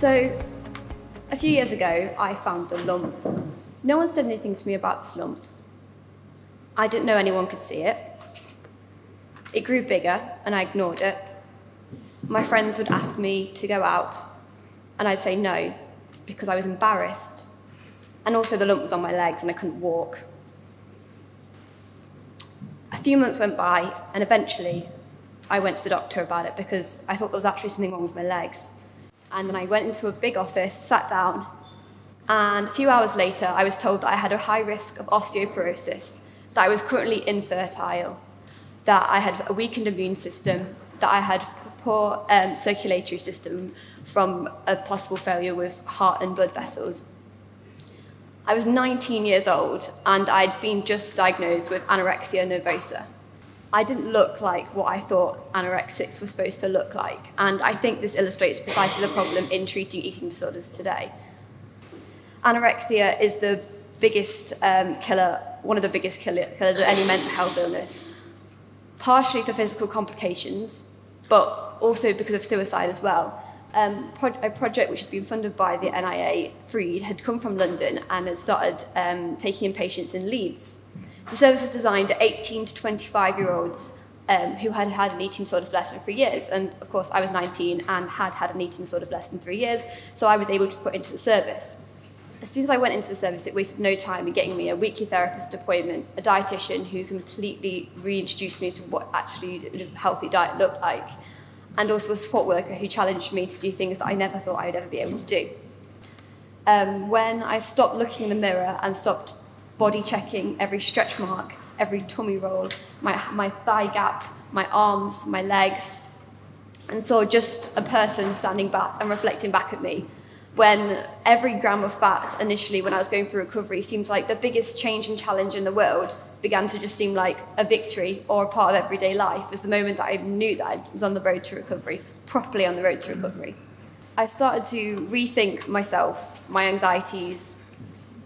So, a few years ago, I found a lump. No one said anything to me about this lump. I didn't know anyone could see it. It grew bigger, and I ignored it. My friends would ask me to go out, and I'd say no, because I was embarrassed. And also the lump was on my legs, and I couldn't walk. A few months went by, and eventually I went to the doctor about it because I thought there was actually something wrong with my legs. And then I went into a big office, sat down, and a few hours later I was told that I had a high risk of osteoporosis, that I was currently infertile, that I had a weakened immune system, that I had poor circulatory system from a possible failure with heart and blood vessels. I was 19 years old and I'd been just diagnosed with anorexia nervosa. I didn't look like what I thought anorexics were supposed to look like, and I think this illustrates precisely the problem in treating eating disorders today. Anorexia is the biggest killer, one of the biggest killers of any mental health illness, partially for physical complications, but also because of suicide as well. A project which had been funded by the NIA, Freed, had come from London and had started taking in patients in Leeds. The service is designed at 18 to 25-year-olds who had had an eating disorder for less than 3 years. And of course, I was 19 and had had an eating disorder for less than 3 years, so I was able to put into the service. As soon as I went into the service, it wasted no time in getting me a weekly therapist appointment, a dietitian who completely reintroduced me to what actually a healthy diet looked like, and also a support worker who challenged me to do things that I never thought I would ever be able to do. When I stopped looking in the mirror and stopped body checking every stretch mark, every tummy roll, my thigh gap, my arms, my legs, and saw just a person standing back and reflecting back at me, when every gram of fat initially when I was going through recovery seemed like the biggest change and challenge in the world began to just seem like a victory or a part of everyday life, was the moment that I knew that I was on the road to recovery, properly on the road to recovery. I started to rethink myself, my anxieties,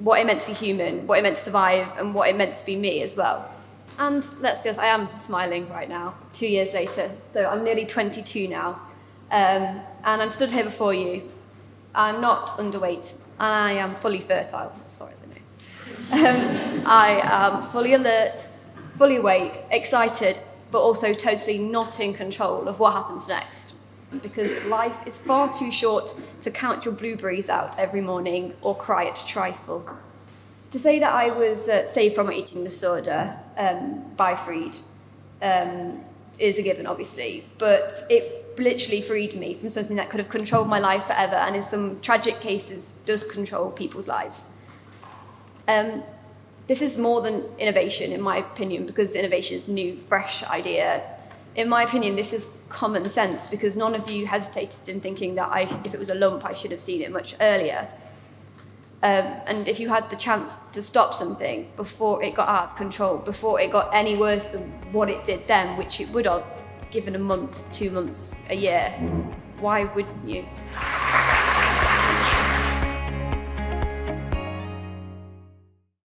what it meant to be human, what it meant to survive, and what it meant to be me as well. And let's be honest, I am smiling right now, 2 years later. So I'm nearly 22 now, and I'm stood here before you. I'm not underweight, and I am fully fertile, as far as I know. I am fully alert, fully awake, excited, but also totally not in control of what happens next. Because life is far too short to count your blueberries out every morning or cry at trifle. To say that I was saved from an eating disorder by Freed is a given, obviously, but it literally freed me from something that could have controlled my life forever, and in some tragic cases does control people's lives. This is more than innovation, in my opinion, because innovation is a new, fresh idea. In my opinion, this is common sense, because none of you hesitated in thinking that if it was a lump, I should have seen it much earlier. And if you had the chance to stop something before it got out of control, before it got any worse than what it did then, which it would have, given a month, 2 months, a year, why wouldn't you?